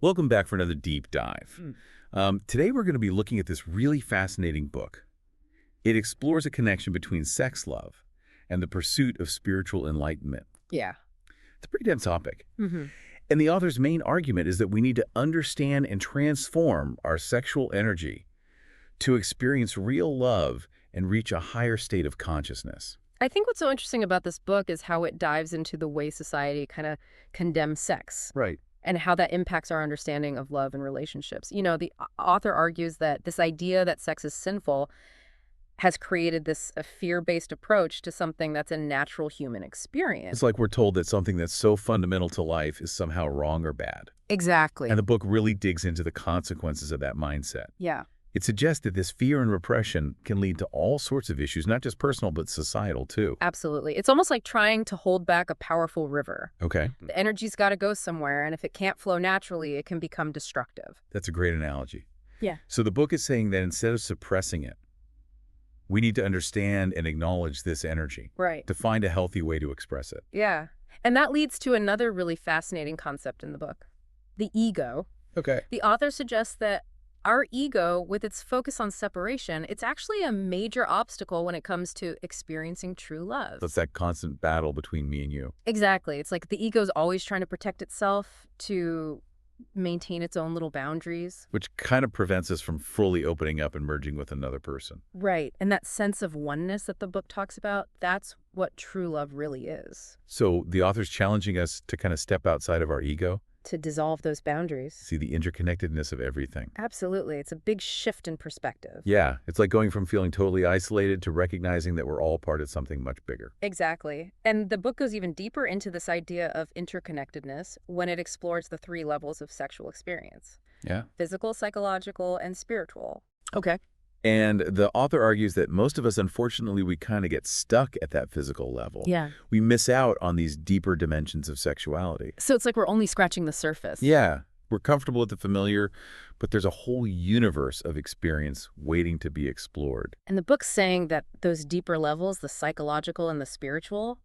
Welcome back for another deep dive. Mm. Today we're going to be looking at this really fascinating book. It explores a connection between sex love and the pursuit of spiritual enlightenment. Yeah. It's a pretty dense topic. hmm And the author's main argument is that we need to understand and transform our sexual energy to experience real love and reach a higher state of consciousness. I think what's so interesting about this book is how it dives into the way society kind of condemns sex Right. and how that impacts our understanding of love and relationships. You know, the author argues that this idea that sex is sinful has created this a fear-based approach to something that's a natural human experience. It's like we're told that something that's so fundamental to life is somehow wrong or bad. Exactly. And the book really digs into the consequences of that mindset. Yeah. It suggests that this fear and repression can lead to all sorts of issues, not just personal, but societal, too. Absolutely. It's almost like trying to hold back a powerful river. Okay, The energy's got to go somewhere, and if it can't flow naturally, it can become destructive. that's a great analogy. Yeah. So the book is saying that instead of suppressing it, we need to understand and acknowledge this energy Right. to find a healthy way to express it. Yeah. And that leads to another really fascinating concept in the book, the ego. Okay. The author suggests that our ego, with its focus on separation, it's actually a major obstacle when it comes to experiencing true love. That's that constant battle between me and you. Exactly. It's like the ego's always trying to protect itself, to maintain its own little boundaries. Which kind of prevents us from fully opening up and merging with another person. Right. And that sense of oneness that the book talks about, that's what true love really is. So the author's challenging us to kind of step outside of our ego, To dissolve those boundaries. see the interconnectedness of everything. Absolutely. It's a big shift in perspective. Yeah, it's like going from feeling totally isolated to recognizing that we're all part of something much bigger. Exactly. And the book goes even deeper into this idea of interconnectedness when it explores the three levels of sexual experience: Yeah. physical, psychological, and spiritual. Okay. And the author argues that most of us, unfortunately, we kind of get stuck at that physical level. Yeah. We miss out on these deeper dimensions of sexuality. So it's like we're only scratching the surface. Yeah, we're comfortable with the familiar, but there's a whole universe of experience waiting to be explored. And the book's saying that those deeper levels, the psychological and the spiritual,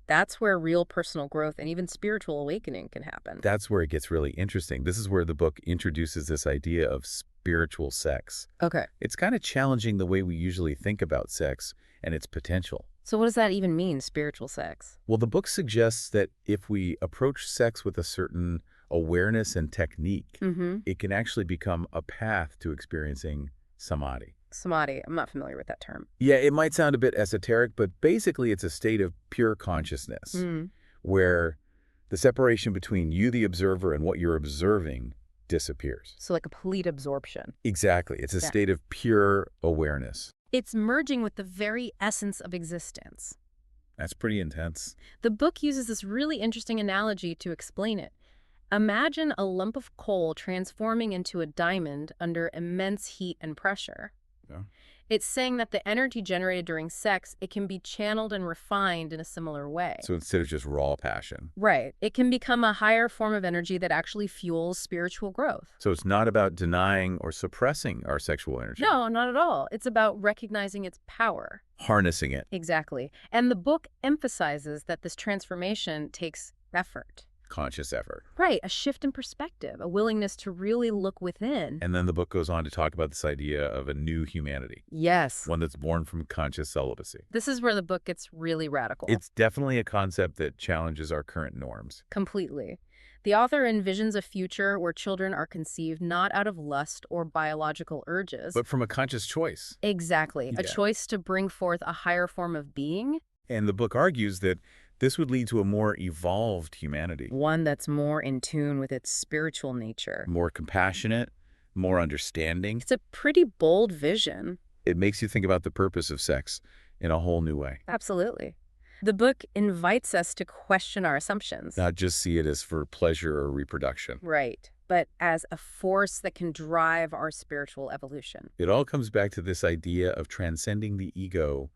that's where real personal growth and even spiritual awakening can happen. That's where it gets really interesting. This is where the book introduces this idea of spiritual sex. Okay. It's kind of challenging the way we usually think about sex and its potential. So what does that even mean, spiritual sex? Well, the book suggests that if we approach sex with a certain awareness and technique, Mm-hmm. it can actually become a path to experiencing samadhi. Samadhi. I'm not familiar with that term. Yeah, it might sound a bit esoteric, but basically it's a state of pure consciousness Mm. where the separation between you, the observer, and what you're observing disappears. So like a complete absorption. Exactly. It's a Yeah. state of pure awareness. It's merging with the very essence of existence. That's pretty intense. The book uses this really interesting analogy to explain it. Imagine a lump of coal transforming into a diamond under immense heat and pressure. Yeah. It's saying that the energy generated during sex, it can be channeled and refined in a similar way. So instead of just raw passion. Right. It can become a higher form of energy that actually fuels spiritual growth. So it's not about denying or suppressing our sexual energy. No, not at all. It's about recognizing its power. Harnessing it. Exactly. And the book emphasizes that this transformation takes effort. Conscious effort. Right, a shift in perspective, a willingness to really look within. And then the book goes on to talk about this idea of a new humanity, Yes. one that's born from conscious celibacy. This is where the book gets really radical. It's definitely a concept that challenges our current norms. Completely. The author envisions a future where children are conceived not out of lust or biological urges. But from a conscious choice. Exactly. A Yeah. choice to bring forth a higher form of being, And the book argues that this would lead to a more evolved humanity, one that's more in tune with its spiritual nature. more compassionate, more understanding. It's a pretty bold vision. It makes you think about the purpose of sex in a whole new way. Absolutely. The book invites us to question our assumptions. Not just see it as for pleasure or reproduction. Right. But as a force that can drive our spiritual evolution. It all comes back to this idea of transcending the ego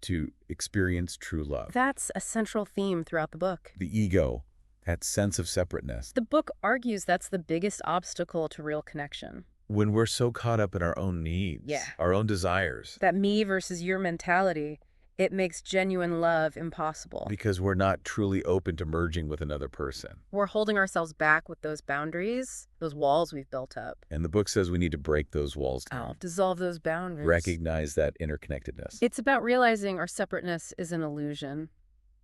to experience true love. That's a central theme throughout the book. The ego, that sense of separateness. The book argues that's the biggest obstacle to real connection. When we're so caught up in our own needs, Yeah. our own desires. That me versus your mentality, It makes genuine love impossible. because we're not truly open to merging with another person. We're holding ourselves back with those boundaries, those walls we've built up. And the book says we need to break those walls down. Dissolve those boundaries. Recognize that interconnectedness, It's about realizing our separateness is an illusion.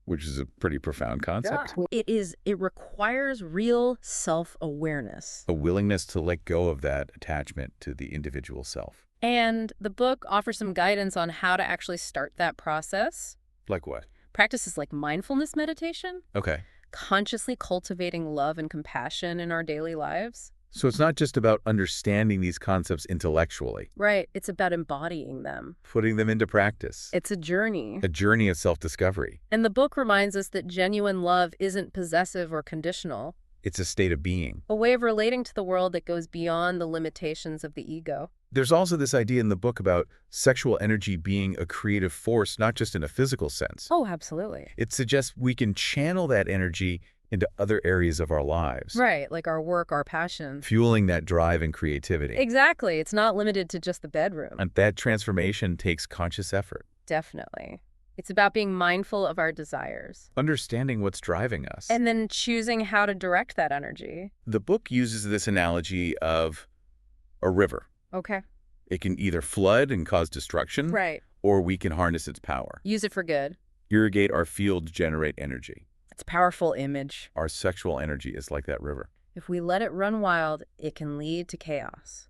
which is a pretty profound concept. It requires real self-awareness. A willingness to let go of that attachment to the individual self. And the book offers some guidance on how to actually start that process. Like what? Practices like mindfulness meditation, Okay. consciously cultivating love and compassion in our daily lives. So it's not just about understanding these concepts intellectually, Right. It's about embodying them. putting them into practice. It's a journey. A journey of self-discovery. And the book reminds us that genuine love isn't possessive or conditional, It's a state of being. a way of relating to the world that goes beyond the limitations of the ego. There's also this idea in the book about sexual energy being a creative force, not just in a physical sense. Oh, absolutely. It suggests we can channel that energy into other areas of our lives, Right, like our work, our passion. fueling that drive and creativity. Exactly. It's not limited to just the bedroom. And that transformation takes conscious effort. Definitely. It's about being mindful of our desires Understanding what's driving us. and then choosing how to direct that energy. The book uses this analogy of a river. Okay. It can either flood and cause destruction, Right. or we can harness its power. Use it for good. Irrigate our fields, generate energy. It's a powerful image. Our sexual energy is like that river. If we let it run wild, it can lead to chaos.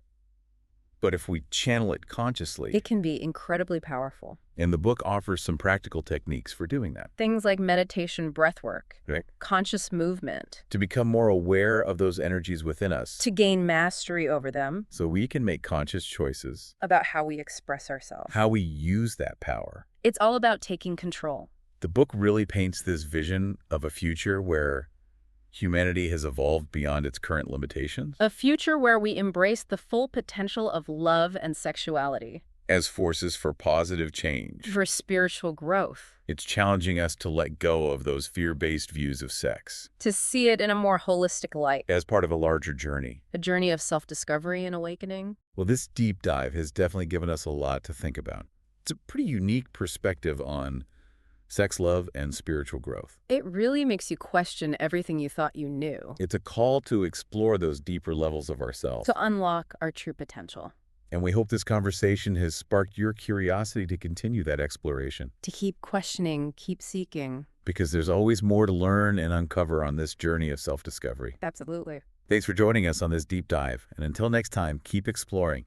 But if we channel it consciously, It can be incredibly powerful. and the book offers some practical techniques for doing that. Things like meditation, breathwork, Right. conscious movement, To become more aware of those energies within us, to gain mastery over them, so we can make conscious choices, about how we express ourselves. how we use that power. It's all about taking control. The book really paints this vision of a future where humanity has evolved beyond its current limitations A future where we embrace the full potential of love and sexuality as forces for positive change. for spiritual growth, It's challenging us to let go of those fear-based views of sex to see it in a more holistic light, as part of a larger journey. a journey of self-discovery and awakening. Well, this deep dive has definitely given us a lot to think about. It's a pretty unique perspective on sex, love, and spiritual growth. It really makes you question everything you thought you knew, It's a call to explore those deeper levels of ourselves. to unlock our true potential, And we hope this conversation has sparked your curiosity to continue that exploration, to keep questioning, keep seeking. because there's always more to learn and uncover on this journey of self-discovery. Absolutely. Thanks for joining us on this deep dive, and until next time, keep exploring.